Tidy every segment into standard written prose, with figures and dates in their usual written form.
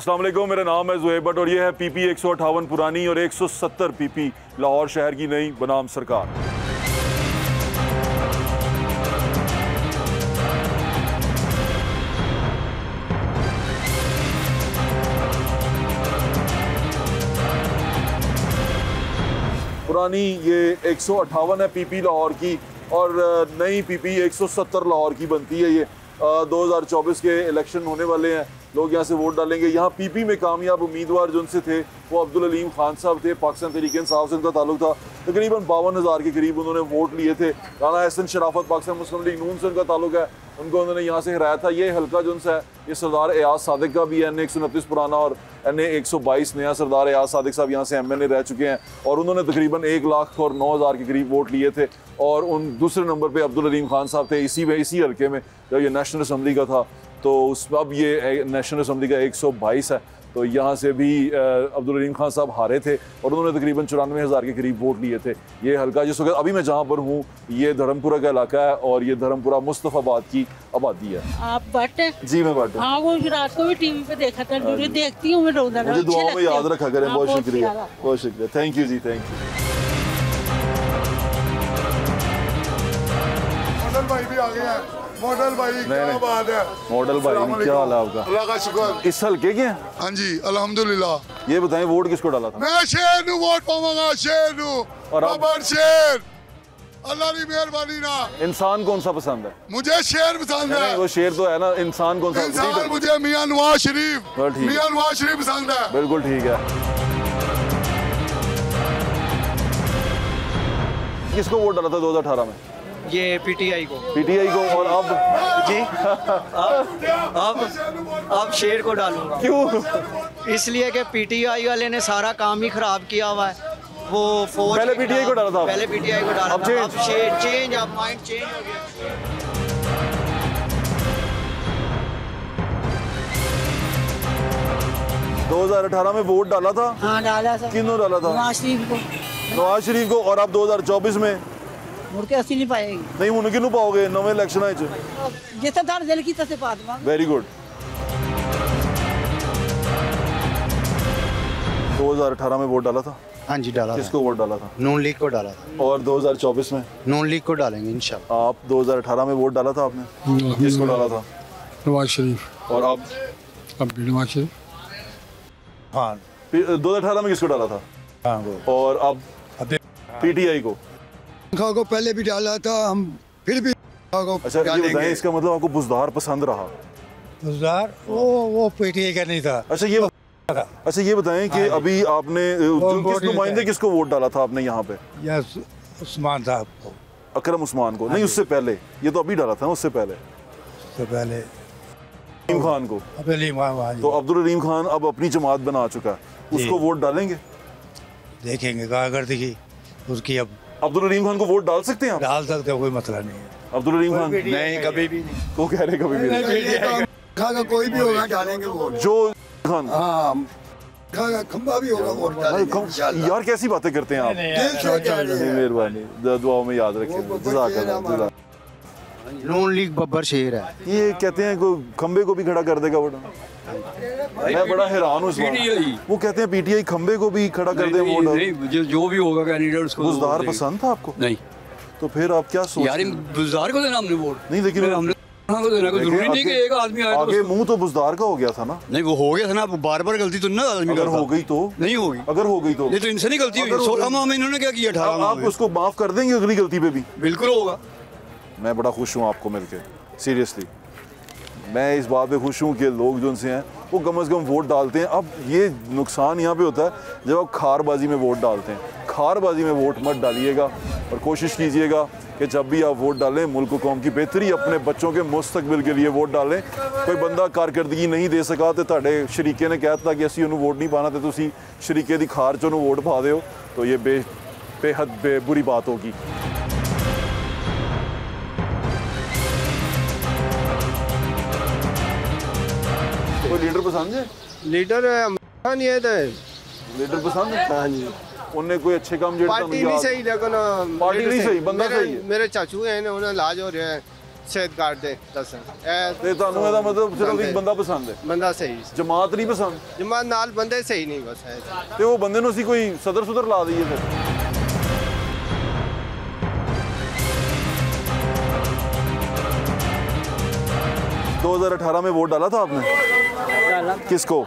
अस्सलाम वालेकुम, मेरा नाम है ज़ुहैब भट्ट और ये है PP 158 पुरानी और 170 PP लाहौर शहर की नई बनाम सरकार। पुरानी ये 158 है PP लाहौर की और नई PP 170 लाहौर की बनती है। ये 2024 के इलेक्शन होने वाले हैं, लोग यहाँ से वोट डालेंगे। यहाँ PP में कामयाब उम्मीदवार जो उनसे थे वो अब्दुल अलीम खान साहब थे, पाकिस्तान तहरीक इंसाफ से उनका ताल्लुक था। तकरीबन 52,000 के करीब उन्होंने वोट लिए थे। राना एहसन शराफत पाकिस्तान मुस्लिम लीग नून से उनका ताल्लुक है, उनको उन्होंने यहाँ से हराया था। ये हल्का जो है ये सरदार एयाज सादिक का भी है, NA 129 पुराना और NA 122 नया। सरदार एयाज सादिक साहब यहाँ से MNA रह चुके हैं और उन्होंने तकरीबन 1,09,000 के करीब वोट लिए थे। और उन दूसरे नंबर पे अब्दुल अलीम खान साहब थे इसी हल्के में जब ये नेशनल असम्बली का था। तो उस अब ये नेशनल असम्बली का 122 है। तो यहाँ से भी अब्दुल अलीम खान साहब हारे थे और उन्होंने तकरीबन 94,000 के करीब वोट लिए थे। ये हल्का जिस वक्त अभी मैं जहाँ पर हूँ ये धर्मपुरा का इलाका है और ये धर्मपुरा मुस्तफ़ाबाद की आबादी है। आप भट्ट हैं? जी मैं भट्ट हूँ। हाँ, वो रात को भी टीवी पे देखा था, देखती हूँ मैं रोजाना। मुझे दुआओं में याद रखा करें। बहुत शुक्रिया, बहुत शुक्रिया। थैंक यू जी, थैंक यू। मॉडल भाई भी आ गया है। मॉडल भाई क्या बात है। मॉडल भाई क्या हाल है आपका? अल्लाह का शुक्र। इस हल्के के हैं? हाँ जी अल्हम्दुलिल्लाह। ये बताएं वोट किसको डाला था? मैं शेर नू वोट पाऊंगा, शेर नू। और बाबर शेर, अल्लाह की मेहरबानी ना। इंसान कौन सा पसंद है? मुझे शेर पसंद है। वो शेर तो है ना, इंसान कौन सा? इंसान मुझे मियां नवाज शरीफ, मियां नवाज शरीफ पसंद है। बिल्कुल ठीक है। किसको वोट डाला था 2018 में? ये PTI को। PTI को। और अब जी अब शेर को डालूंगा। क्यों? इसलिए कि PTI वाले ने सारा काम ही खराब किया हुआ है। वो फौज पहले PTI को डाला था, पहले PTI को डाला अब था, अब शेर चेंज, अब माइंड चेंज हो गया। 2018 में वोट डाला था? हाँ डाला था। किन्हों डाला था? नवाज शरीफ को। नवाज शरीफ को। और अब 2024 में मुड़ के असली नहीं पाएगी। नहीं हुन किन्नू पाओगे नवे इलेक्शन है? जितना थार दिल की तसे पात मां। Very good. 2018 में वोट डाला था? हाँ जी डाला। किसको वोट डाला था? नून लीग को डाला था। और 2024 में? नून लीग को डालेंगे इंशाल्लाह। आप 2018 में वोट डाला था आपने? किसको डाला था? नवाज शरीफ। और अब भी नवाज शरीफ। हाँ 2018 में किसको डाला था? हाँ वो। और अब PTI को। को पहले भी डाला था हम, फिर भी अच्छा ये बताएं, इसका मतलब आपको बुज़दार पसंद रहा? बुज़दार वो PTI का नहीं था। अच्छा ये बताएं कि अभी आपने किस नुमाइंदे किसको वोट डाला था आपने यहाँ पे? उस्मान साहब को। अकरम उस्मान को? नहीं उससे पहले, ये तो अभी डाला था ना, उससे पहले अलीम खान को। तो अब्दुल अलीम खान अब अपनी जमात बना चुका है, उसको वोट डालेंगे? देखेंगे कारकर्दगी उसकी। अब अब्दुल अलीम खान को वोट डाल सकते हैं आप? डाल सकते हो, कोई मसला नहीं है। अब्दुल अलीम खान नहीं, कभी भी नहीं। वो कह रहे कभी भी नहीं। कोई भी होगा डालेंगे वोट। जो खान खंबा भी होगा वोट। यार कैसी बातें करते हैं आप? मेहरबानी, दुआओं में याद रखें। नून लीग बब्बर शेर है। ये कहते हैं को खंबे को भी खड़ा कर देगा वोट। मैं बड़ा हैरान हूँ। वो कहते हैं PTI खंबे को भी खड़ा कर दे वोट। जो भी होगा कैंडिडेट उसको। बुज़दार पसंद था आपको? नहीं। तो फिर आप क्या सोच? यार बुज़दार को देना हमने वोट। नहीं लेकिन हमने को देना, कोई जरूरी नहीं कि एक आदमी आए। आगे मुंह तो बुज़दार का हो गया था ना? नहीं वो हो गया था ना, बार बार गलती तो ना आदमी। अगर हो गई तो नहीं होगी। अगर हो गई तो ये तो इनसे नहीं गलती हुई। 16 माह में इन्होंने क्या किया? 18 आप उसको माफ कर देंगे अगली गलती पे भी? बिल्कुल होगा। मैं बड़ा खुश हूँ आपको मिलके, सीरियसली। मैं इस बात पे खुश हूँ कि लोग जो उनसे हैं वो कम से कम वोट डालते हैं। अब ये नुकसान यहाँ पे होता है जब आप खारबाजी में वोट डालते हैं। खारबाजी में वोट मत डालिएगा और कोशिश कीजिएगा कि जब भी आप वोट डालें मुल्क कौम की बेहतरी, अपने बच्चों के मुस्तकबिल के लिए वोट डालें। कोई बंदा कारकर्दगी नहीं दे सका तो ਤੁਹਾਡੇ शरीके ने कहता कि असी ਉਹਨੂੰ वोट नहीं पाना तो तुसी शरीके की खार च ਉਹਨੂੰ वोट पा दो, तो ये बेहद बुरी बात होगी। कोई लीडर पसंद है? लीडर नहीं है तो लीडर पसंद है? हाँ जी। उन्हें कोई अच्छे काम पार्टी नहीं सही, लेकिन पार्टी नहीं सही, बंदा सही है। मेरे चाचू हैं, उन्हें इलाज हो रहा है, सेहत कार्ड दे दस ਤੇ ਤੁਹਾਨੂੰ ਇਹਦਾ ਮਤਲਬ ਸਿਰਫ ਇੱਕ ਬੰਦਾ ਪਸੰਦ ਹੈ, बंदा सही ਜਮਾਤ ਨਹੀਂ ਪਸੰਦ। जमा नाल बंदे सही नहीं बस है ਤੇ ਉਹ ਬੰਦੇ ਨੂੰ ਅਸੀਂ ਕੋਈ ਸਦਰ ਸੁਦਰ ਲਾ ਦਈਏ ਫਿਰ। 2018 में वोट डाला था आपने? डाला किसको?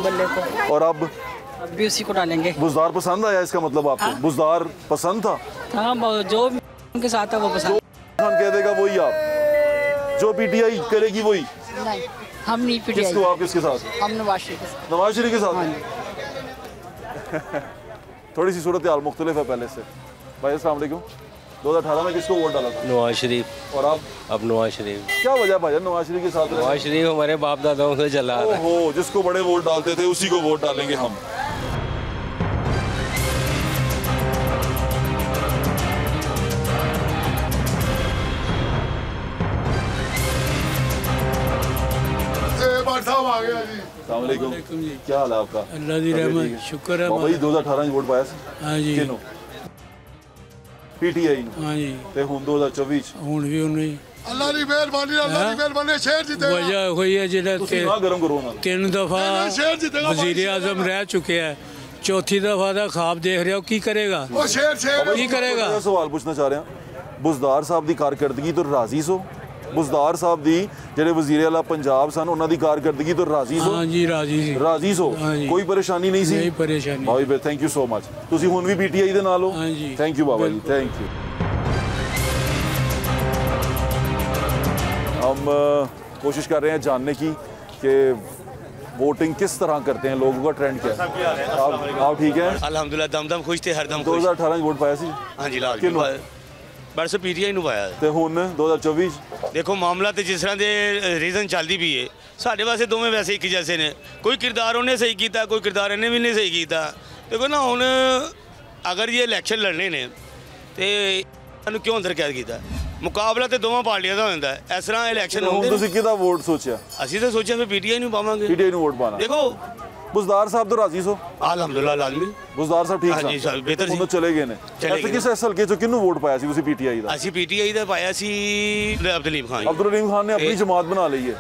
बल्ले को। और अब अब भी उसी को डालेंगे। बुज़दार पसंद आया, इसका मतलब आपको बुज़दार पसंद था? हाँ जो उनके साथ है वो पसंद। खान कह देगा वही आप, जो पीटीआई करेगी वही। नहीं हम नहीं पीटीआई। किसको आप किसके साथ? हम नवाज शरीफ के साथ। नवाज शरीफ के साथ? थोड़ी सी सूरत हाल मुख्तलिफ है पहले से। भाई अस्सलाम वालेकुम। 2018 में किसको वोट डाला था? नवाज शरीफ। और आप? अब नवाज शरीफ। क्या वजह भाई नवाज शरीफ के साथ? नवाज शरीफ हमारे बाप दादाओं से चला रहा है। ओहो, जिसको बड़े वोट डालते थे उसी को वोट डालेंगे हम। साहब आ गया जी। अस्सलाम वालेकुम। क्या हाल है आपका? अल्लाह दी रहमत, शुक्र है। बाबा जी 2018 में वोट पाया सी? हाँ जी। किनो? पीटीआई ਨੂੰ। हाँ जी। ਤੇ ਹੁਣ 2024 ਚ ਹੁਣ ਵੀ ਉਹਨੇ अल्लाह की मेहरबानी, अल्लाह की मेहरबानी, शेर जीतेगा। वजह होई है ਜਿਹੜਾ ਤੁਸੀਂ ਨਾ ਗਰਮ ਕਰੋ ਨਾ। 3 ਦਫਾ शेर जीतेगा। वजीर आजम रह चुके हैं, चौथी दफा ਦਾ ਖਾਬ ਦੇਖ ਰਿਹਾ, ਉਹ ਕੀ ਕਰੇਗਾ? वो शेर शेर ਕੀ ਕਰੇਗਾ? मैं सवाल पूछना चाह रहा बुज़दार साहब की कारकर्दगी तो राजी सो? बुज़दार साहब ਦੀ ਜਿਹੜੇ ਵਜ਼ੀਰ ਆਲਾ ਪੰਜਾਬ ਸਨ ਉਹਨਾਂ ਦੀ ਕਾਰਗਰਦਗੀ ਤੋਂ ਰਾਜ਼ੀ ਸੋ? हाँ जी राजी ਸੀ। ਰਾਜ਼ੀ ਸੋ? हाँ जी। ਕੋਈ ਪਰੇਸ਼ਾਨੀ ਨਹੀਂ ਸੀ? नहीं परेशानी। भाई भाई थैंक यू सो मच। ਤੁਸੀਂ ਹੁਣ ਵੀ ਪੀਟੀਆਈ ਦੇ ਨਾਲ ਹੋ? हाँ जी। Thank you Baba ji, thank you. हम कोशिश कर रहे हैं जानने की कि वोटिंग किस तरह करते हैं, लोगों का ट्रेंड क्या है। आप ठीक हैं? अल्हम्दुलिल्लाह दम खुश थे, हरदम खुश। 2018 वोट पाया सी? हाँ जी लाल किहनूं? बस पीटीआई ਨੂੰ ਪਾਇਆ। ਤੇ ਹੁਣ 2024 ਦੇਖੋ ਮਾਮਲਾ ਤੇ ਜਿਸ ਤਰ੍ਹਾਂ ਦੇ ਰੀਜ਼ਨ ਚੱਲਦੀ ਵੀ ਏ, ਸਾਡੇ ਵਾਸਤੇ ਦੋਵੇਂ ਵੈਸੇ ਇੱਕ ਜੈਸੇ ਨੇ। ਕੋਈ ਕਿਰਦਾਰ ਉਹਨੇ ਸਹੀ ਕੀਤਾ, ਕੋਈ ਕਿਰਦਾਰ ਇਹਨੇ ਵੀ ਨਹੀਂ ਸਹੀ ਕੀਤਾ। ਦੇਖੋ ਨਾ ਹੁਣ ਅਗਰ ਇਹ ਇਲੈਕਸ਼ਨ ਲੜਨੇ ਨੇ ਤੇ ਇਹਨੂੰ ਕਿਉਂ ਅੰਦਰ ਕੈਦ ਕੀਤਾ? ਮੁਕਾਬਲਾ ਤੇ ਦੋਵਾਂ ਪਾਰਟੀਆਂ ਦਾ ਹੁੰਦਾ। ਇਸ ਤਰ੍ਹਾਂ ਇਲੈਕਸ਼ਨ ਹੁਣ ਹੁੰਦੇ ਤੁਸੀਂ ਕਿਹਦਾ ਵੋਟ ਸੋਚਿਆ? ਅਸੀਂ ਤਾਂ ਸੋਚਿਆ ਫਿਰ ਪੀਟੀਆਈ ਨੂੰ ਪਾਵਾਂਗੇ। पीटीआई ਨੂੰ ਵੋਟ ਪਾਣਾ। ਦੇਖੋ बुज़दार साहब तो राजी सो? ਅਲਹਮਦੁਲਿल्लाह ਲਾਜ਼ਮੀ। बुज़दार साहब ठीक हाँ जी, सर, बेहतर ਹੁਣ सी। ਚਲੇ ਗਏ ਨੇ। चले ऐसे गए। किस हल्के चो किन्नू वोट पाया सी ਤੁਸੀਂ पीटीआई ਦਾ? ਅਸੀਂ ਪੀਟੀਆਈ ਦਾ ਪਾਇਆ ਸੀ ਅਬਦੁਲੀਮ ਖਾਨ। ਅਬਦੁਲ ਰਹੀਮ ਖਾਨ ਨੇ ਆਪਣੀ ਇਹ- ਜਮਾਤ ਬਣਾ ਲਈ ਹੈ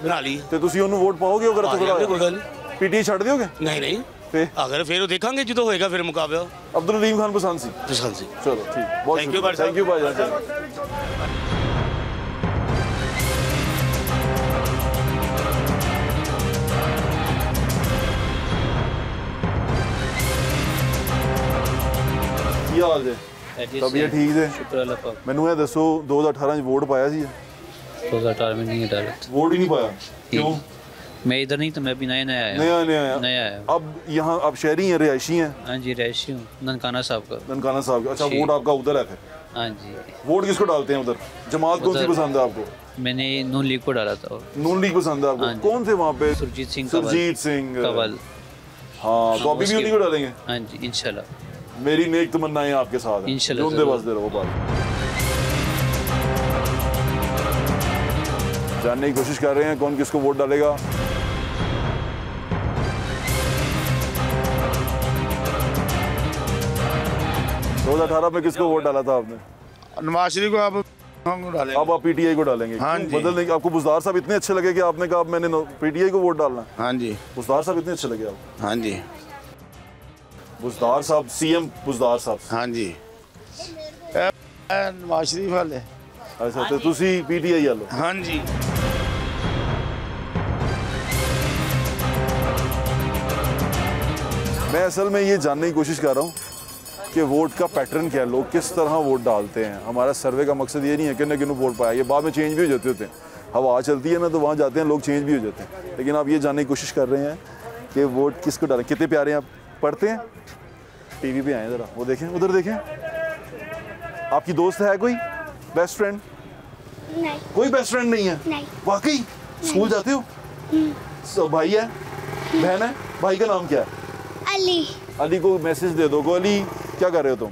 ਬਣਾ ਲਈ। ਤੇ ਤੁਸੀਂ ਉਹਨੂੰ ਵੋਟ ਪਾਓਗੇ ਅਗਰ ਕੋਈ ਗੱਲ ਨਹੀਂ। ਪੀਟੀਆਈ ਛੱਡ ਦਿਓਗੇ? ਨਹੀਂ ਨਹੀਂ ਤੇ ਅਗਰ ਫਿਰ ਉਹ ਦੇਖਾਂਗੇ ਜਦੋਂ ਹੋਏਗਾ ਫਿਰ ਮੁਕਾਬਲਾ। ਅਬਦੁਲ ਰਹੀਮ ਖਾਨ ਪਸੰਦ ਸੀ? ਪਸੰਦ ਸੀ। ਚਲੋ ਠੀਕ, ਬਹੁਤ Thank you, ਸ਼ੁਕਰੀਆ। ਭਾਈ ਸਾਹਿਬ। ਥੈਂਕ ਯੂ ਭਾਈ ਜਾਨ। ਕੀ ਹਾਲ ਜੇ? ਤਬੀਅਤ ਠੀਕ ਜੇ? शुक्र अल्लाह का। ਮੈਨੂੰ ਇਹ ਦੱਸੋ 2018 ਚ ਵੋਟ ਪਾਇਆ ਸੀ? 2018 में नहीं डाला। वोट ही नहीं पाया? क्यों? मैं इधर नहीं तो मैं भी नया नया आया। नया नया आया? नया आया। अब यहाँ आप शहरी हैं, रिहायशी हैं? हाँ जी रैशी हूँ, ननकाना साहब का। ननकाना साहब का। अच्छा, जी। वोट आपका उधर है फिर? हाँ जी। वोट किसको डालते हैं उधर? जमात कौन सी उधर- पसंद है आपको? मैंने नून लीग को डाला था। नून लीग पसंद है आपको? हाँ जी। कौन थे वहाँ पे? सुरजीत सिंह सुरजीत सिंह कंवल। हाँ, तो अभी भी उसके- उन्हीं को डालेंगे? हाँ जी इंशाल्लाह। मेरी नेक तमन्नाएं आपके साथ हैं। इंशाल्लाह जिंदे ज़रूर। बसते रहो। बात जानने की कोशिश कर रहे हैं कौन किसको वोट डालेगा। दो 2018 में किसको वोट डाला था आपने? नवाज शरीफ को आप डालें। अब आप पीटीआई को डालेंगे? हाँ क्यों? जी। बदलने की आपको बुज़दार साहब इतने अच्छे लगे कि आपने कहा अब मैंने पीटीआई को वोट डालना? हाँ जी। बुज़दार साहब इतने अच्छे लगे आपको? हाँ जी। बुज़दार साहब सीएम बुज़दार साहब। हाँ जी। नवाज शरीफ वाले। अच्छा, तो तुसी पीटीआई वाले? हाँ जी। मैं असल में ये जानने की कोशिश कर रहा हूँ कि वोट का पैटर्न क्या है, लोग किस तरह वोट डालते हैं। हमारा सर्वे का मकसद ये नहीं है कि न किन्हों वोट पाया, ये बाद में चेंज भी हो जाते होते हैं। हवा चलती है ना तो वहाँ जाते हैं लोग, चेंज भी हो जाते हैं। लेकिन आप ये जानने की कोशिश कर रहे हैं कि वोट किसको डालें। कितने प्यारे हैं आप, पढ़ते हैं? टीवी पे आए ज़रा, वो देखें, उधर देखें। आपकी दोस्त है कोई बेस्ट फ्रेंड? नहीं। कोई बेस्ट फ्रेंड नहीं है? नहीं। वाकई? स्कूल जाते हो? भाई है, बहन है? भाई का नाम क्या है? अली। अली को मैसेज दे दो। अली क्या कर रहे हो तुम?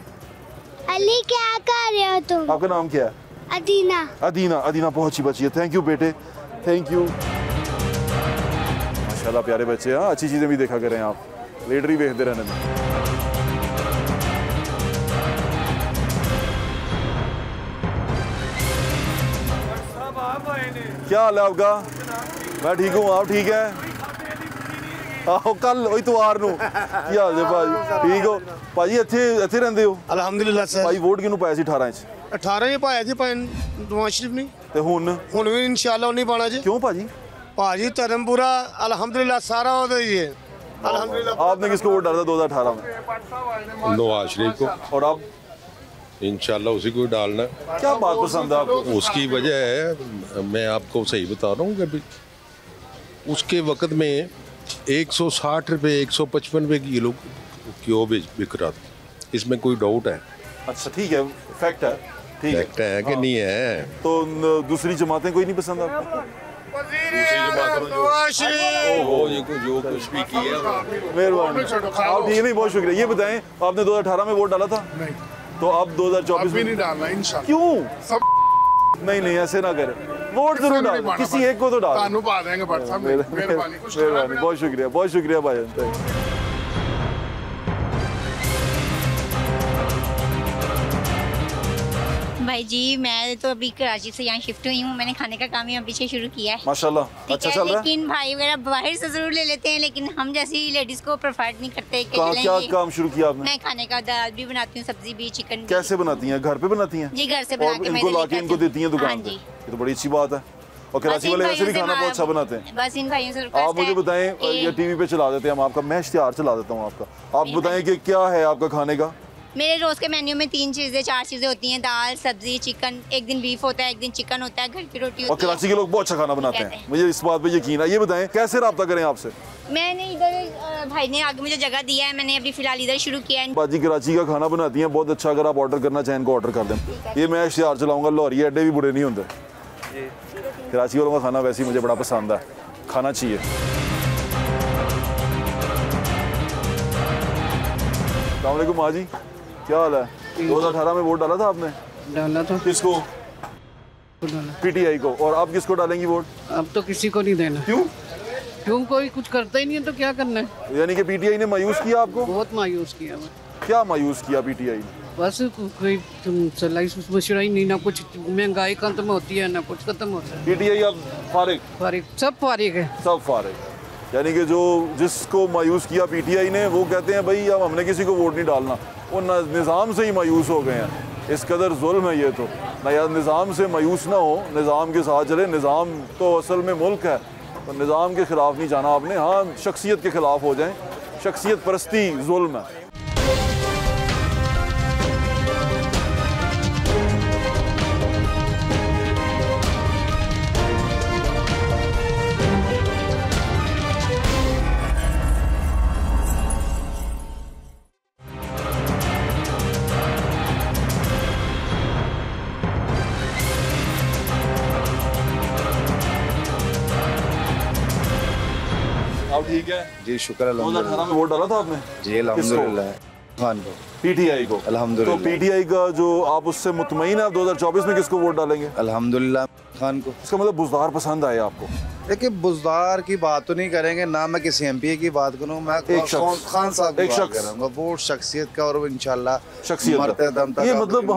अली क्या कर रहे हो तुम? आपका नाम क्या है? अदीना। अदीना। अदीना बहुत अच्छी बच्ची है। थैंक यू बेटे, थैंक यू। माशाल्लाह प्यारे बच्चे। हाँ, अच्छी चीज़ें भी देखा करें आप, लीडर ही देखते रहने में। क्या हाल है आपका? मैं ठीक हूँ, आप ठीक है? ਆਹੋ ਕੱਲ ਇਤਵਾਰ ਨੂੰ ਕੀ ਹਾਲ ਹੈ ਭਾਜੀ? ਠੀਕ ਹੋ ਭਾਜੀ? ਇੱਥੇ ਰਹਿੰਦੇ ਹੋ? ਅਲਹਮਦੁਲਿਲਾ ਸਰ। ਭਾਈ ਵੋਟ ਕਿਹਨੂੰ ਪਾਇਆ ਸੀ 18 ਚ? 18 ਚ ਪਾਇਆ ਸੀ ਨਵਾਜ਼ ਸ਼ਰੀਫ ਨੇ। ਤੇ ਹੁਣ ਵੀ ਇਨਸ਼ਾਅੱਲਾ ਨਹੀਂ ਪਾਣਾ ਜੀ। ਕਿਉਂ ਭਾਜੀ? ਭਾਜੀ ਧਰਮਪੁਰਾ अल्हम्दुलिल्लाह सारा होता ही है अल्हम्दुलिल्लाह। आपने किसको वोट डाला 2018 में? नवाज शरीफ को। और आप? इंशाल्लाह उसी को डालना। क्या बात पसंद है आपको? उसकी वजह है, मैं आपको सही बता रहा हूँ कि उसके वक्त में 160 रुपये 155 रुपये किलो क्यों बिक रहा था, इसमें कोई डाउट है? अच्छा ठीक है, फैक्ट है। ठीक फैक्ट है कि नहीं है? तो दूसरी जमातें कोई नहीं पसंद आपको? जो कुछ भी किया मेहरबानी, आप ठीक नहीं, बहुत शुक्रिया। ये बताएं, आपने 2018 में वोट डाला था? नहीं। तो अब 2024 में नहीं डालना इंशाल्लाह। क्यों? नहीं ऐसे ना करें, वोट जरूर डाल, किसी एक को तो डाल। पा देंगे भट्ट साहब, मेहरबानी, बहुत शुक्रिया भाई। भाई जी मैं तो अभी कराची से यहाँ शिफ्ट हुई हूँ, मैंने खाने का काम यहाँ पीछे शुरू किया है। माशाल्लाह, अच्छा चल रहा है। लेकिन भाई वगैरह बाहर से जरूर ले लेते हैं, लेकिन हम जैसी लेडीज को प्रेफर नहीं करते। क्या काम शुरू किया आपने? मैं खाने का दाल भी बनाती हूँ, सब्जी भी, चिकन भी। कैसे बनाती हैं? घर पे बनाती हैं? जी घर से बना के इनको लाके इनको देती हैं दुकान पे? ये तो बड़ी अच्छी बात है। और कराची वाले वैसे भी खाना बहुत अच्छा बनाते हैं। बस इन भाइयों से आप मुझे बताएं, ये टीवी पे चला देते हैं हम आपका, मैं इश्तिहार चला देता हूँ आपका, आप बताएं कि क्या है आपका खाने का? मेरे रोज के मेन्यू में 3 चीजें 4 चीजें होती हैं, दाल सब्जी चिकन, एक दिन बीफ होता है, एक दिन चिकन होता है, घर की रोटी होती है। और कराची के लोग बहुत अच्छा खाना बनाते हैं, मुझे इस बात पे यकीन है। ये बताएं कैसे रब्ता करें आपसे? मैंने इधर भाई ने आगे मुझे जगह दिया है, मैंने अभी फिलहाल इधर शुरू किया है। बाजी कराची का खाना बनाती हैं बहुत अच्छा, अगर आप ऑर्डर करना चाहें इनको ऑर्डर कर दें। ये मैं इश्तिहार चलाऊंगा, लाहौरी अड्डे भी बुरे नहीं होते। कराची वालों का खाना वैसे ही मुझे बड़ा पसंद है, खाना चाहिए। अस्सलाम वालेकुम माँ जी, क्या हाल है? 2018 में वोट डाला था आपने? डाला था। किसको? पीटीआई को। और आप किसको डालेंगी वोट? अब तो किसी को नहीं देना। क्यों कोई कुछ करता ही नहीं है तो क्या करना है? यानी कि पीटीआई ने मायूस किया आपको? बहुत मायूस किया। क्या मायूस किया पीटीआई ने? बस कोई मशरा ही नहीं, ना कुछ महंगाई खत्म होती है ना कुछ खत्म होता है। पीटीआई अब फारिग सब फारिग है, सब फारिग। यानी कि जो जिसको मायूस किया पीटीआई ने वो कहते हैं भाई अब हमने किसी को वोट नहीं डालना, वो निज़ाम से ही मायूस हो गए हैं। इस कदर जुल्म है ये तो ना यार, निज़ाम से मायूस ना हो, निज़ाम के साथ चले। निज़ाम तो असल में मुल्क है, तो निज़ाम के ख़िलाफ़ नहीं जाना आपने। हाँ शख्सियत के ख़िलाफ़ हो जाएं, शख्सियत परस्ती जुल्म है। ठीक है जी, शुक्र अल्हम्दुलिल्लाह। 2018 में वोट डाला था आपने? जी अल्हम्दुलिल्लाह। खान को। पीटीआई को अल्हम्दुलिल्लाह। तो पीटीआई का जो आप उससे मुतमईन है, 2024 में किसको वोट डालेंगे? अल्हम्दुलिल्लाह खान को। इसका मतलब बुज़दार पसंद आए आपको? देखिए बुज़दार की बात तो नहीं करेंगे ना, मैं किसी एमपी की बात करूँ, मैं खान साहब की बात करूँगा। वोट शख्सियत का, और इंशाल्लाह शख्सियत मरते दम तक। ये मतलब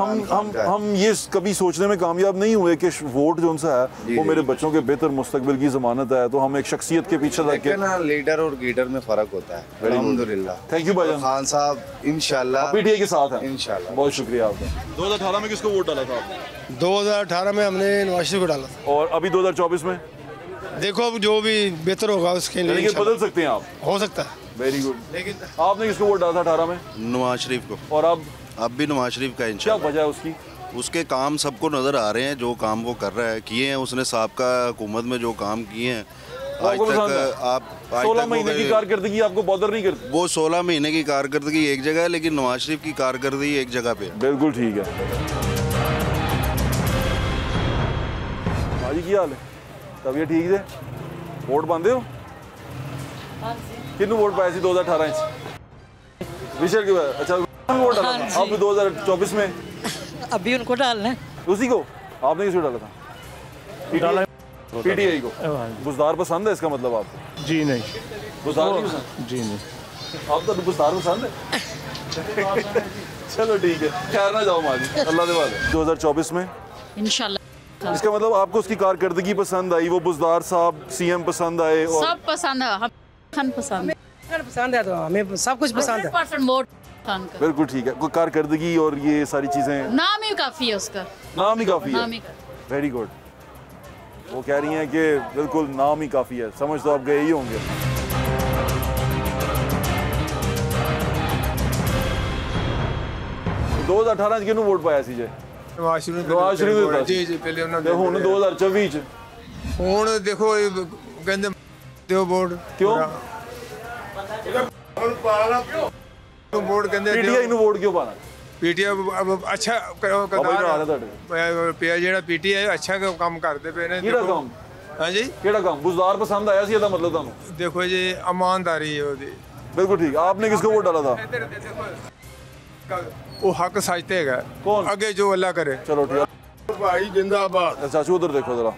हम ये कभी सोचने में कामयाब नहीं हुए कि वोट जो उनसा है वो मेरे बच्चों के बेहतर मुस्तकबिल की जमानत है, तो हम एक शख्सियत के पीछे लग के ना, लीडर और लीडर में फर्क होता है। अल्हम्दुलिल्लाह। थैंक यू भाईजान। खान साहब इंशाल्लाह पीटीआई के साथ है इंशाल्लाह। बहुत शुक्रिया आपका। 2018 में किसको वोट डाला था आपने? 2018 में हमने नवाज शरीफ को डाला था। और अभी 2024 में देखो अब जो भी बेहतर होगा उसके लिए लेकिन बदल सकते हैं आप? हो सकता है। Very good. लेकिन आपने किसको वोट डाला था 18 में? नवाज शरीफ को। और अब भी नवाज शरीफ का इंशाल्लाह। क्या वजह है उसकी? उसके काम सबको नज़र आ रहे हैं, जो काम वो कर रहा है, किए हैं उसने। साबका हुकूमत में जो काम किए हैं आज तक, आप 16 महीने की कारकर्दगी आपको बॉदर नहीं करती? वो 16 महीने की कारकर्दगी एक जगह है, लेकिन नवाज शरीफ की कारकर्दगी एक जगह पे है। बिल्कुल ठीक है। भाजी की हाल है? तबीयत ठीक है? वोट पाते हो? किन्नू वोट पाया सी 2018 विशेष के बाद? अच्छा वोट डाला था। अब 2024 में अभी उनको डालना है। उसी को आपने किसको डाला था? पीटीआई को। बुज़दार पसंद है इसका मतलब आपको? जी नहीं। बुज़दार नहीं पसंद? जी नहीं। आप तो बुज़दार पसंद है? चलो ठीक है, खैर ना जाओ माजी, अल्लाह दे वाले। 2024 में इंशाल्लाह इसका मतलब आपको उसकी कारकर्दगी पसंद आई, वो बुज़दार साहब सीएम पसंद आए? और सब पसंद है, हम खान पसंद पसंद है, तो हमें सब कुछ पसंद है। 100% वोट खान का। बिल्कुल ठीक है। कोई कारकर्दगी और ये सारी चीज़ें, नाम ही काफ़ी है उसका, नाम ही काफ़ी नाम ही है। Very good. वो कह रही हैं कि बिल्कुल नाम ही काफ़ी है, समझ तो आप गए ही होंगे। तो 2018 ਕਿਹਨੂੰ ਵੋਟ ਪਾਇਆ ਸੀ ਜੇ? ਨਵਾਜ਼ ਸ਼ਰੀਫ ਨੂੰ। ਜੀ ਜੀ ਪਹਿਲੇ ਉਹਨਾਂ ਤੇ ਹੁਣ 2024 ਚ ਹੁਣ ਦੇਖੋ ਕਹਿੰਦੇ ਦਿਓ ਵੋਟ ਕਿਉਂ? ਵੋਟ ਕਹਿੰਦੇ ਪੀਟੀਆਈ ਨੂੰ ਵੋਟ ਕਿਉਂ ਪਾਣਾ? ਪੀਟੀਆਈ ਅੱਛਾ ਪਿਆ ਜਿਹੜਾ ਪੀਟੀਆਈ ਅੱਛਾ ਕੰਮ ਕਰਦੇ ਪਏ ਨੇ। ਕਿਹੜਾ ਕੰਮ? ਹਾਂਜੀ ਕਿਹੜਾ ਕੰਮ? बुज़दार पसंद आया सी, ਇਹਦਾ मतलब ਤੁਹਾਨੂੰ? देखो जी ईमानदारी है ਉਹਦੀ। बिल्कुल ठीक। आपने किसको वोट डाला था? वो हक सचते है। कौन? आगे जो अल्लाह करे। चलो ठीक। भाई जिंदाबाद। चाचू उधर देखो जरा,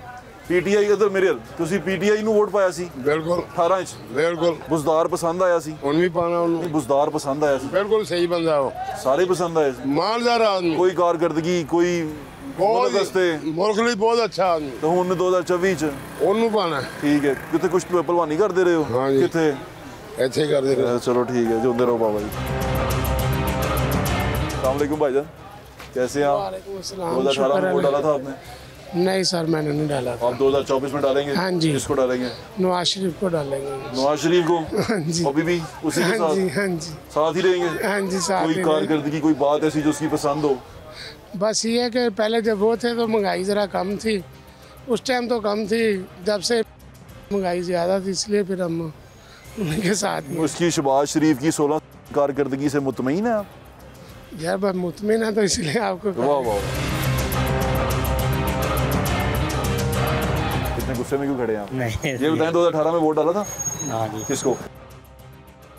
पीटीआई इधर मेरे ਤੁਸੀਂ ਪੀਟੀਆਈ ਨੂੰ ਵੋਟ ਪਾਇਆ ਸੀ? ਬਿਲਕੁਲ 18 ਚ। ਬਿਲकुल। बुज़दार पसंद आया सी? ਹੁਣ ਵੀ ਪਾਣਾ ਉਹਨੂੰ। बुज़दार पसंद आया सी? ਬਿਲकुਲ ਸਹੀ ਬੰਦਾ ਉਹ। ਸਾਰੇ ਪਸੰਦ ਆਏ ਸੀ? ਮਾਲਦਾਰ ਆਦਮੀ। ਕੋਈ ਕਾਰਗਰਦਗੀ, ਕੋਈ ਬਹੁਤ ਮੁਲਕ ਲਈ ਬਹੁਤ ਅੱਛਾ ਆਦਮੀ। ਤੇ ਹੁਣ 2024 ਚ ਉਹਨੂੰ ਪਾਣਾ। ਠੀਕ ਹੈ। ਕਿਤੇ ਕੁਝ ਭਲਵਾਨੀ ਕਰਦੇ ਰਹੇ ਹੋ? ਕਿੱਥੇ? ਇੱਥੇ ਕਰਦੇ ਰਹੇ। चलो ठीक है, जिंदे रहो बाबा जी। अस्सलाम वालेकुम भाईजान, कैसे हैं आप? वालेकुम अस्सलाम। 2018 में वोट डाला था आपने? नहीं सर, मैंने नहीं डाला था। आप 2024 में डालेंगे? हाँ जी। किसको डालेंगे? नवाज शरीफ को डालेंगे। नवाज शरीफ को? हाँ जी। अभी भी उसी के हाँ जी, साथ? हाँ जी। साथ ही रहेंगे? हाँ जी, साथ कोई ही कारकर्दगी, कोई बात ऐसी जो उसकी पसंद हो? बस ये है कि पहले जब वो थे तो महंगाई ज़रा कम थी, उस टाइम तो कम थी, जब से महंगाई ज़्यादा थी इसलिए फिर हम उनके साथ। उसकी शहबाज शरीफ की 16 कारकर्दगी से मुतमईन है आप? यार बस मुतमिन है तो इसलिए आपको। वाह वाह। इतने गुस्से में क्यों खड़े हैं आप? नहीं। ये बताएं 2018 में वोट डाला था? हाँ जी। किसको?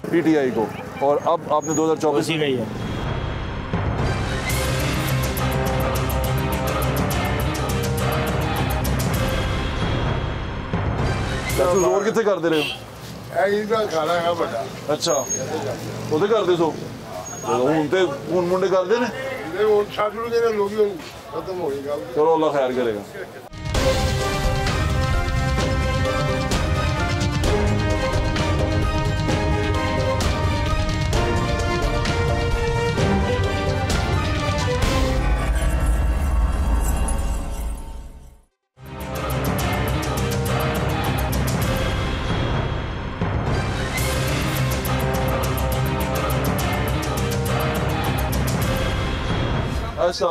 पीटीआई को। और अब आपने 2024 में गई है। जोर कितने कर दे रहे हो? ਖਾਣਾ ਹੈ ਵੱਡਾ। ਅੱਛਾ ਉਹਦੇ ਕਰਦੇ ਸੋ? ਹੁਣ ਤੇ ਹੁਣ ਮੁੰਡੇ ਕਰਦੇ ਨੇ? ਹੁਣ ਛੱਡ ਲੂ ਜਿਹੜੇ ਲੋਕੀ ਹੁਣ ਖਤਮ ਹੋ ਗਈ ਗੱਲ। ਚਲੋ ਅੱਲਾ ਖੈਰ ਕਰੇਗਾ। अच्छा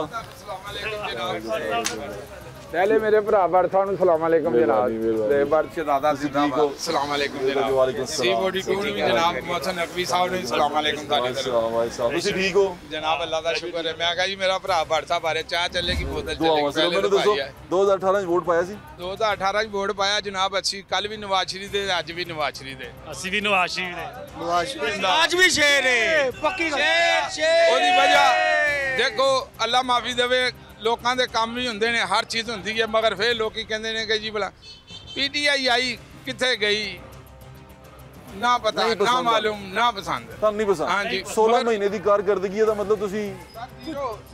पहले मेरे भरा बरथा सलाम अलैकुम जनाब ते बरथ शहजादा जिंदाबाद सलाम अलैकुम जनाब वालेकुम सलाम C42 ने भी जनाब मोहसन नकवी साहब ने सलाम अलैकुम ਤੁਸੀਂ ਠੀਕ ਹੋ? जनाब अल्लाह दा शुक्र है। मैं कहा जी मेरा भरा बरथा बारे चाह चले की बोतल ਮੈਨੂੰ ਦੱਸੋ 2018 ਚ ਵੋਟ ਪਾਇਆ ਸੀ? 2018 ਚ ਵੋਟ ਪਾਇਆ ਜਨਾਬ। ਅਸੀਂ ਕੱਲ ਵੀ ਨਵਾਜ਼ ਸ਼ਰੀਫ ਦੇ, ਅੱਜ ਵੀ ਨਵਾਜ਼ ਸ਼ਰੀਫ ਦੇ। ਅਸੀਂ ਵੀ ਨਵਾਜ਼ ਸ਼ਰੀਫ ਦੇ। ਨਵਾਜ਼ ਸ਼ਰੀਫ ਅੱਜ ਵੀ ਸ਼ੇਰ ਹੈ ਪੱਕੀ ਸ਼ੇਰ। ਉਹਦੀ ਵਜ੍ਹਾ ਦੇਖੋ ਅੱਲਾ ਮਾਫੀ ਦੇਵੇ, ਲੋਕਾਂ ਦੇ ਕੰਮ ਹੀ ਹੁੰਦੇ ਨੇ, ਹਰ ਚੀਜ਼ ਹੁੰਦੀ ਹੈ, ਮਗਰ ਫਿਰ ਲੋਕੀ ਕਹਿੰਦੇ ਨੇ ਕਿ ਜੀ ਭਲਾ ਪੀਟੀਆਈ ਆਈ ਕਿੱਥੇ ਗਈ, ਨਾ ਪਤਾ ਨਾ ਮਾਲੂਮ ਨਾ ਪਸੰਦ। ਤੁਹਾਨੂੰ ਨਹੀਂ ਪਸੰਦ? हाँ जी। 16 ਮਹੀਨੇ ਦੀ ਕਾਰਗਰਦਗੀ ਦਾ ਮਤਲਬ ਤੁਸੀਂ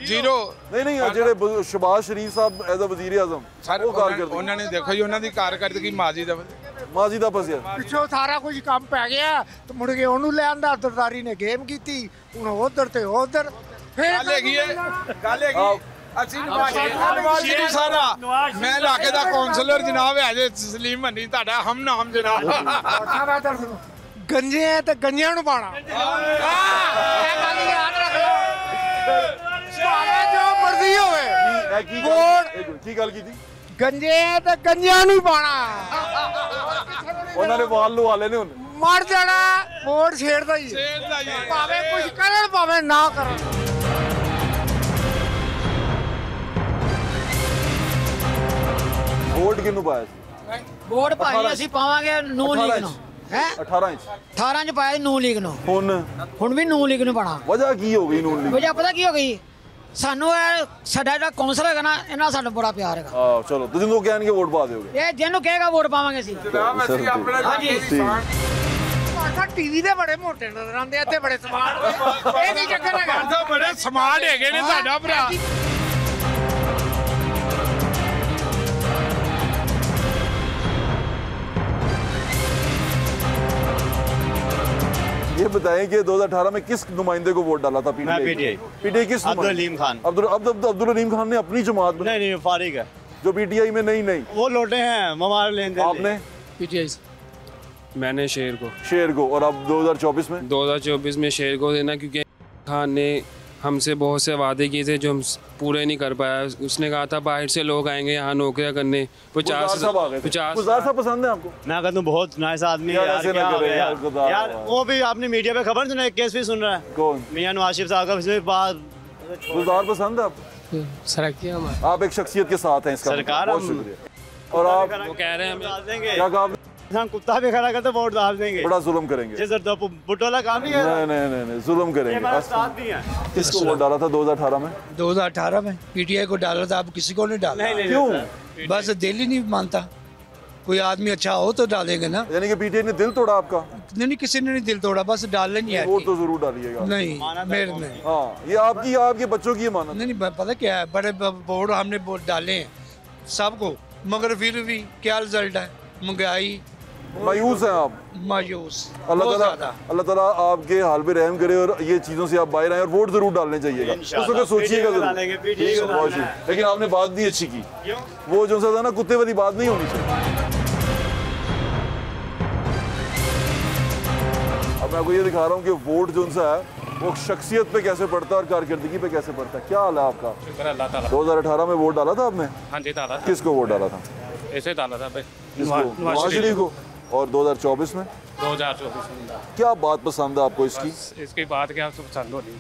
ਜ਼ੀਰੋ। ਨਹੀਂ ਜਿਹੜੇ ਸ਼ਹਬਾਜ਼ ਸ਼ਰੀਫ ਸਾਹਿਬ ਐਜ਼ ਅ ਵਜ਼ੀਰ ਆਜ਼ਮ ਉਹ ਕਾਰਗਰਦਗੀ ਉਹਨਾਂ ਨੇ ਦੇਖੋ ਜੀ, ਉਹਨਾਂ ਦੀ ਕਾਰਗਰਦਗੀ ਮਾਜੀ ਦਾ ਫਸਿਆ। ਪਿੱਛੋਂ ਸਾਰਾ ਕੁਝ ਕੰਮ ਪੈ ਗਿਆ ਤੇ ਮੁੜ ਕੇ ਉਹਨੂੰ ਲਿਆਂਦਾ, ਦਰਦਾਰੀ ਨੇ ਗੇਮ ਕੀਤੀ, ਹੁਣ ਉਧਰ ਤੇ ਉਧਰ। ਗੱਲ ਹੈਗੀ ਅਸੀਂ ਨਵਾਜ਼ ਸ਼ਰੀਫ ਸਾਰਾ ਮੈਂ ਇਲਾਕੇ ਦਾ ਕਾਉਂਸਲਰ ਜਨਾਬ ਹੈ ਜੇ ਸਲੀਮ ਮੰਨੀ ਤੁਹਾਡਾ ਹਮ ਨਾਮ ਜਨਾਬ। ਗੰਜੇ ਆ ਤੇ ਗੰਜਿਆਂ ਨੂੰ ਪਾਣਾ। ਇਹ ਗੱਲ ਯਾਦ ਰੱਖ ਲਓ, ਭਾਵੇਂ ਜੋ ਮਰਜ਼ੀ ਹੋਵੇ। ਵੋਟ ਕੀ ਗੱਲ ਕੀਤੀ? ਗੰਜੇ ਆ ਤੇ ਗੰਜਿਆਂ ਨੂੰ ਪਾਣਾ। ਉਹਨਾਂ ਨੇ ਵਾਲ ਲਵਾ ਲੈਣੇ ਹੁਣ। ਮਰ ਜਾਣਾ, ਵੋਟ ਛੇੜਦਾ ਹੀ ਭਾਵੇਂ ਕੁਝ ਕਰਨ ਭਾਵੇਂ ਨਾ ਕਰਨ। ਵੋਟ ਕਿਹਨੂੰ ਪਾਇਆ ਸੀ? ਵੋਟ ਭਾਈ ਅਸੀਂ ਪਾਵਾਂਗੇ ਨੂ ਲੀਗ ਨੂੰ। ਹੈ 18 ਚ ਪਾਇਆ ਨੂ ਲੀਗ ਨੂੰ। ਹੁਣ ਵੀ ਨੂ ਲੀਗ ਨੂੰ ਪਾਣਾ। ਵਜ੍ਹਾ ਕੀ ਹੋ ਗਈ ਨੂ ਲੀਗ? ਵਜ੍ਹਾ ਪਤਾ ਕੀ ਹੋ ਗਈ? ਸਾਨੂੰ ਇਹ ਸਾਡਾ ਜਿਹੜਾ ਕੌਂਸਲ ਹੈਗਾ ਨਾ, ਇਹਨਾਂ ਸਾਨੂੰ ਬੜਾ ਪਿਆਰ ਹੈਗਾ। ਹਾਂ ਚਲੋ ਤੁਸੀਂ ਨੂੰ ਕਹਿਣਗੇ ਵੋਟ ਪਾ ਦਿਓਗੇ? ਇਹ ਜਿਹਨੂੰ ਕਹੇਗਾ ਵੋਟ ਪਾਵਾਂਗੇ ਅਸੀਂ। ਟੀਵੀ ਦੇ ਬੜੇ ਮੋਟੇ ਨਜ਼ਰ ਆਉਂਦੇ, ਇੱਥੇ ਬੜੇ ਸਮਾਰਟ। ਇਹ ਕੀ ਚੱਕਰ ਹੈਗਾ? ਬੜੇ ਸਮਾਰਟ ਹੈਗੇ ਨੇ ਤੁਹਾਡਾ ਭਰਾ। ये बताएं कि 2018 में किस नुमाइंदे को वोट डाला था? पीटीआई। पीटीआई किस? अब्दुल हलीम खान। अब्दुल हलीम खान ने अपनी जमात में? नहीं, फारिग है जो पीटीआई में नहीं वो लौटे हैं ममार लेन। आपने? पीटीआई। मैंने शेर को। और अब 2024 में? 2024 में शेर को देना, क्योंकि खान ने हमसे बहुत से वादे किए थे जो हम पूरे नहीं कर पाया। उसने कहा था बाहर से लोग आएंगे यहाँ नौकरियाँ करने। 50 पसंद है आपको? मैं कहता हूँ बहुत नाइस आदमी है यार। वो भी आपने मीडिया पे खबर सुना, केस भी सुन रहा है। कौन? मियां नवाज शरीफ साहब का बात। गुलजार पसंद है आपको? आप एक शख्सियत के साथ हैं इसका सरकार। बहुत शुक्रिया। और आप कह रहे हैं क्या कहा? हम कुत्ता भी खड़ा करते वोट डाल देंगे। बड़ा जुल्म करेंगे। बुटोला काम नहीं है। नहीं जुल्म करेंगे। किसको वोट डाला था 2018 में? 2018 में पीटीआई को डाला था। अब किसी को नहीं डाला। क्यों? बस दिल ही नहीं मानता। कोई आदमी अच्छा हो तो डालेंगे ना। यानी कि पीटीआई ने दिल तोड़ा आपका? नहीं, किसी ने नहीं दिल तोड़ा, बस डालने नहीं है। वोट तो जरूर डालिएगा। नहीं, मेरे नहीं। हाँ, ये आपके बच्चों की मानत। नहीं, पता क्या है, बड़े वोट हमने वोट डाले हैं सबको, मगर फिर भी क्या रिजल्ट है? महंगाई। मायूस हैं आप? मायूस। अल्लाह ताला आपके हाल पे रहम करे और ये चीज़ों से आप बाहर आए और वोट जरूर डालने चाहिएगा। उस वक्त सोचिएगा जरूर। लेकिन आपने बात भी अच्छी की। वो जो सा था ना, कुत्ते वाली बात नहीं होनी चाहिए। अब मैं आपको ये दिखा रहा हूँ कि वोट जो सा है वो शख्सियत पे कैसे पड़ता है और कारकर्दगी पे कैसे पड़ता है। क्या हाल है आपका? 2018 में वोट डाला था आपने? हाँ जी डाला। किसको वोट डाला था? ऐसे डाला था नवाज शरीफ को। और 2024 में? 2024 में क्या बात पसंद है आपको इसकी? इसकी बात क्या पसंद हो रही?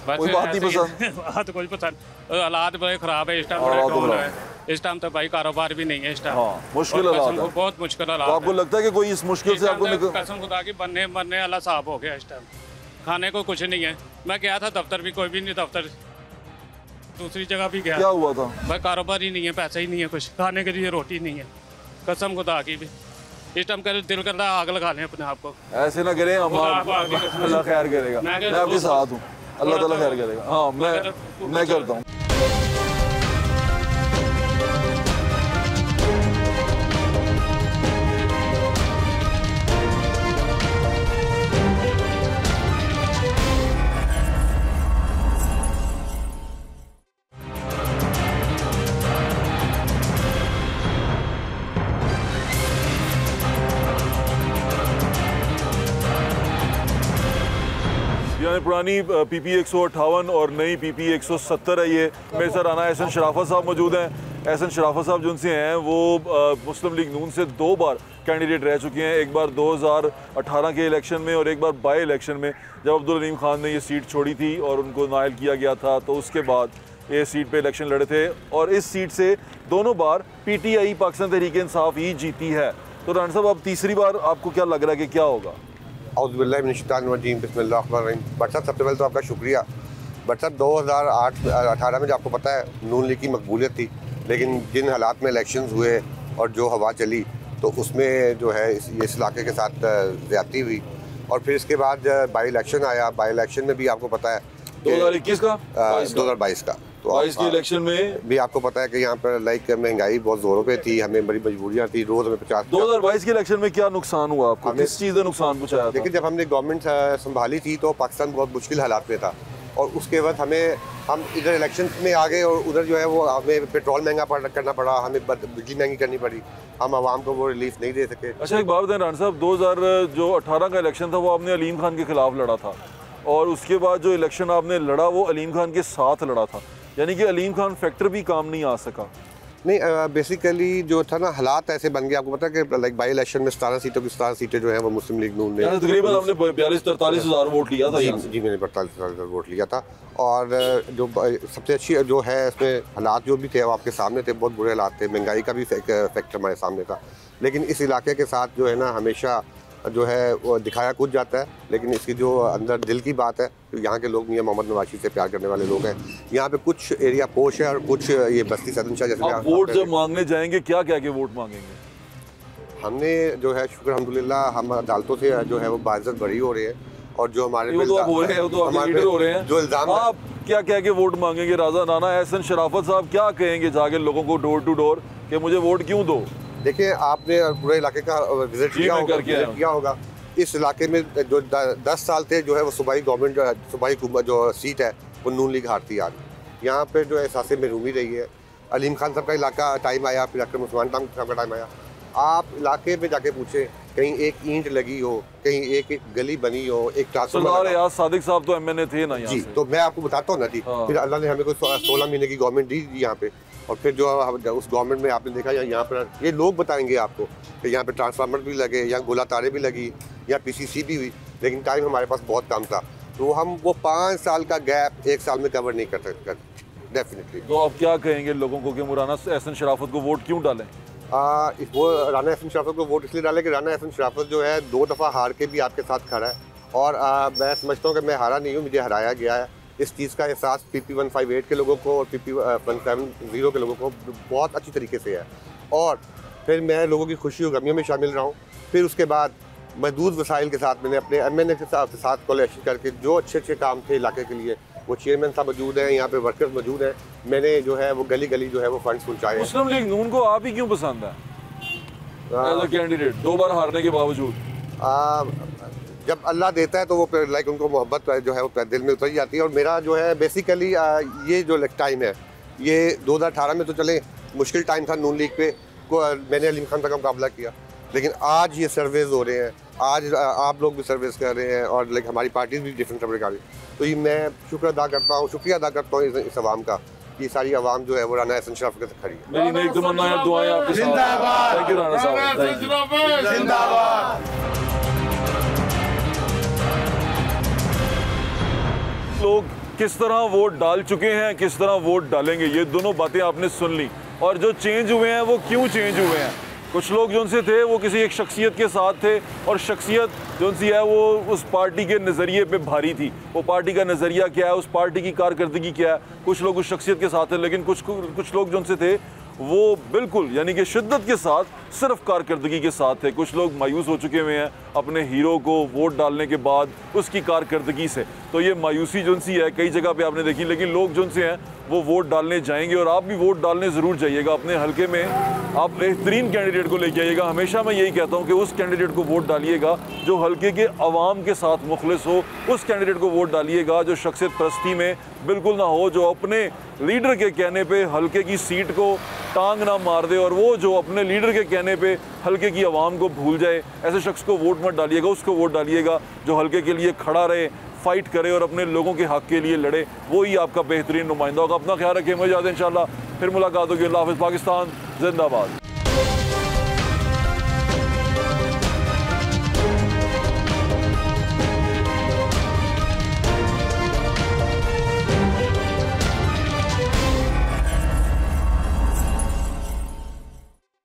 कोई बात नहीं पसंद? बात कोई पसंद। हालात बड़े खराब है इस टाइम। इस टाइम तो भाई कारोबार भी नहीं है इस टाइम। मुश्किल हालात है। बहुत मुश्किल हालात। आपको लगता है कि कोई इस मुश्किल से आपको? कसम खुदा की बनने मरने अल्लाह साहब हो गया इस टाइम। खाने को कुछ नहीं है। मैं गया था दफ्तर भी, कोई भी नहीं दफ्तर। दूसरी जगह भी गया। क्या हुआ था? भाई कारोबार ही नहीं है, पैसा ही नहीं है, कुछ खाने के लिए रोटी नहीं है। कसम खुदा की भी इस टाइम कर दिल करता आग लगा लें अपने आप को। ऐसे ना करें, अल्लाह खैर करेगा। मैं आपके साथ हूँ, अल्लाह ताला खैर करेगा। हाँ, मैं करता हूँ। पुरानी पीपी 158 और नई पीपी 170 है। ये मेरे साथ राना एहसन शराफत साहब मौजूद हैं। एहसन शराफत साहब जो उनसे हैं वो मुस्लिम लीग नून से 2 बार कैंडिडेट रह चुके हैं। एक बार 2018 के इलेक्शन में और एक बार बाई इलेक्शन में, जब अब्दुल हलीम खान ने ये सीट छोड़ी थी और उनको नायल किया गया था, तो उसके बाद ये सीट पे इलेक्शन लड़े थे और इस सीट से दोनों बार पीटीआई पाकिस्तान तहरीक इंसाफ ही जीती है। तो राना साहब, अब तीसरी बार आपको क्या लग रहा है कि क्या होगा? बट साहब, सबसे पहले तो आपका शुक्रिया। बट साहब, 2018 में जो आपको पता है नून लीग की मकबूलियत थी, लेकिन जिन हालात में इलेक्शंस हुए और जो हवा चली, तो उसमें जो है इस इलाके के साथ ज़्यादती हुई। और फिर इसके बाद बाई इलेक्शन आया। बाई इलेक्शन में भी आपको पता है 2021 का 2022 का, तो 22 के इलेक्शन में भी आपको पता है कि यहाँ पर महंगाई बहुत जोरों पे थी, हमें बड़ी मजबूरियाँ थी। रोज हमें 50। 2022 के इलेक्शन में क्या नुकसान हुआ आपको? किस चीज़ ने नुकसान पहुँचाया था? देखिए, जब हमने गवर्नमेंट संभाली थी तो पाकिस्तान बहुत मुश्किल हालात में था और उसके बाद हम इधर इलेक्शन में आ गए और उधर जो है वो हमें पेट्रोल महंगा करना पड़ा, हमें बिजली महंगी करनी पड़ी, हम आवाम को वो रिलीफ नहीं दे सके। अच्छा, एक बात बताएं राना साहब, 2018 का इलेक्शन था वो आपने अलीम खान के खिलाफ लड़ा था और उसके बाद जो इलेक्शन आपने लड़ा वो अलीम खान के साथ लड़ा था, यानी कि अलीम खान फैक्टर भी काम नहीं आ सका। नहीं, बेसिकली जो था ना, हालात ऐसे बन गए। आपको पता है कि लाइक बाई इलेक्शन में 17 सीटों की 17 सीटें जो है वो मुस्लिम लीग नून ने तकरीबन हमने 42-43 हज़ार वोट लिया था। जी, मैंने 42,000 वोट लिया था। और जो सबसे अच्छी जो है इसमें हालात जो भी थे वो आपके सामने थे, बहुत बुरे हालात थे, महंगाई का भी फैक्टर हमारे सामने था। लेकिन इस इलाके के साथ जो है ना, हमेशा जो है वो दिखाया कुछ जाता है, लेकिन इसकी जो अंदर दिल की बात है, तो यहाँ के लोग मियां मोहम्मद नवाज से प्यार करने वाले लोग हैं। यहाँ पे कुछ एरिया पोश है और कुछ ये बस्ती सदनशाह जैसे। आप वोट जब मांगने जाएंगे क्या क्या के वोट मांगेंगे? हमने जो है शुक्र अल्हम्दुलिल्लाह हम अदालतों से जो है वो बाइज्जत बरी हो रही है और जो हमारे जो इल्ज़ाम, आप क्या क्या के वोट मांगेंगे? राना एहसन शराफत साहब क्या कहेंगे जाके लोगों को डोर टू डोर कि मुझे वोट क्यों दो? देखिए, आपने पूरे इलाके का विजिट किया होगा इस इलाके में जो 10 साल थे जो है वो सूबाई गवर्नमेंट सूबाई हुकूमत जो सीट है वो नून लीग हारती आ रही। यहाँ पे जो एहसास महरूमी रही है। अलीम खान साहब का इलाका टाइम आया, फिर अकरम उस्मान साहब का टाइम आया। आप इलाके में जाके पूछे कहीं एक ईंट लगी हो, कहीं एक गली बनी हो, एक ट्रांसफार्मर। यार सादिक साहब तो एमएनए थे ना यहाँ जी, से। तो मैं आपको बताता हूँ ना जी। फिर अल्लाह ने हमें कोई 16 महीने की गवर्नमेंट दी यहाँ पे, और फिर जो उस गवर्नमेंट में आपने देखा यहाँ पर ये लोग बताएंगे आपको कि यहाँ पे ट्रांसफार्मर भी लगे, यहाँ गोला तारे भी लगी, यहाँ PCC भी हुई, लेकिन टाइम हमारे पास बहुत कम था, तो हम वो 5 साल का गैप 1 साल में कवर नहीं कर सकते डेफिनेटली। तो अब क्या कहेंगे लोगों को कि राना एहसन शराफत को वोट क्यों डालें? वो राना एहसन शराफत को वोट इसलिए डालें कि राना एहसन शराफत जो है 2 दफ़ा हार के भी आपके साथ खड़ा है, और मैं समझता हूँ कि मैं हारा नहीं हूँ, मुझे हराया गया है। इस चीज़ का एहसास PP 158 के लोगों को और PP 170 के लोगों को बहुत अच्छी तरीके से है, और फिर मैं लोगों की खुशी और गमियों में शामिल रहा हूँ। फिर उसके बाद महदूद वसाइल के साथ मैंने अपने MNA के साथ कोलेक्शन करके जो अच्छे काम थे इलाके के लिए, वो चेयरमैन साहब मौजूद हैं, यहाँ पे वर्कर्स मौजूद हैं, मैंने जो है वो गली गली जो है वो फंड्स पहुँचाए। मुस्लिम लीग नून को आप ही क्यों पसंद है एज अ कैंडिडेट 2 बार हारने के बावजूद? जब अल्लाह देता है तो वो लाइक उनको मोहब्बत जो है वो दिल में उतर जाती है। और मेरा जो है बेसिकली ये जो टाइम है ये 2018 में तो चले मुश्किल टाइम था नून लीग पे को, मैंने अलीम खान का मुकाबला किया, लेकिन आज ये सर्वेज हो रहे हैं, आज आप लोग भी सर्वेस कर रहे हैं, और लाइक हमारी पार्टीज भी डिफरेंट सर्वे कर रही है। तो ये मैं शुक्रिया अदा करता हूँ इस आवाम का, ये सारी आवाम जो है वो राना एहसन शराफत के साथ खड़ी है। मेरी नेक तमन्नाएं और दुआएं आपके साथ। जिंदाबाद। थैंक यू राना साहब, थैंक यू। जिंदाबाद। लोग किस तरह वोट डाल चुके हैं, किस तरह वोट डालेंगे, ये दोनों बातें आपने सुन ली। और जो चेंज हुए हैं वो क्यों चेंज हुए हैं? कुछ लोग जो उनसे थे वो किसी एक शख्सियत के साथ थे, और शख्सियत जो उनसी है वो उस पार्टी के नज़रिए पे भारी थी। वो पार्टी का नज़रिया क्या है, उस पार्टी की कारकर्दगी क्या है, कुछ लोग उस शख्सियत के साथ थे, लेकिन कुछ लोग जो उनसे थे वो बिल्कुल यानी कि शिद्दत के साथ सिर्फ कारकर्दगी के साथ थे। कुछ लोग मायूस हो चुके हुए हैं अपने हीरो को वोट डालने के बाद उसकी कारकर्दगी से। तो ये मायूसी जो उनसी है कई जगह पे आपने देखी, लेकिन लोग जो उनसे हैं वो वोट डालने जाएंगे, और आप भी वोट डालने ज़रूर जाइएगा। अपने हलके में आप बेहतरीन कैंडिडेट को लेके आइएगा। हमेशा मैं यही कहता हूँ कि उस कैंडिडेट को वोट डालिएगा जो हलके के अवाम के साथ मुखलिस हो, उस कैंडिडेट को वोट डालिएगा जो शख्सियत परस्ती में बिल्कुल ना हो, जो अपने लीडर के कहने पे हलके की सीट को टांग ना मार दे, और वो जो अपने लीडर के कहने पे हलके की आवाम को भूल जाए। ऐसे शख्स को वोट मत डालिएगा, उसको वोट डालिएगा जो हलके के लिए खड़ा रहे, फाइट करे और अपने लोगों के हक के लिए लड़े। वो ही आपका बेहतरीन नुमाइंदा होगा। अपना ख्याल रखें, मजा आते इंशाल्लाह फिर मुलाकात होगी। अल्लाह हाफ़िज़। पाकिस्तान जिंदाबाद।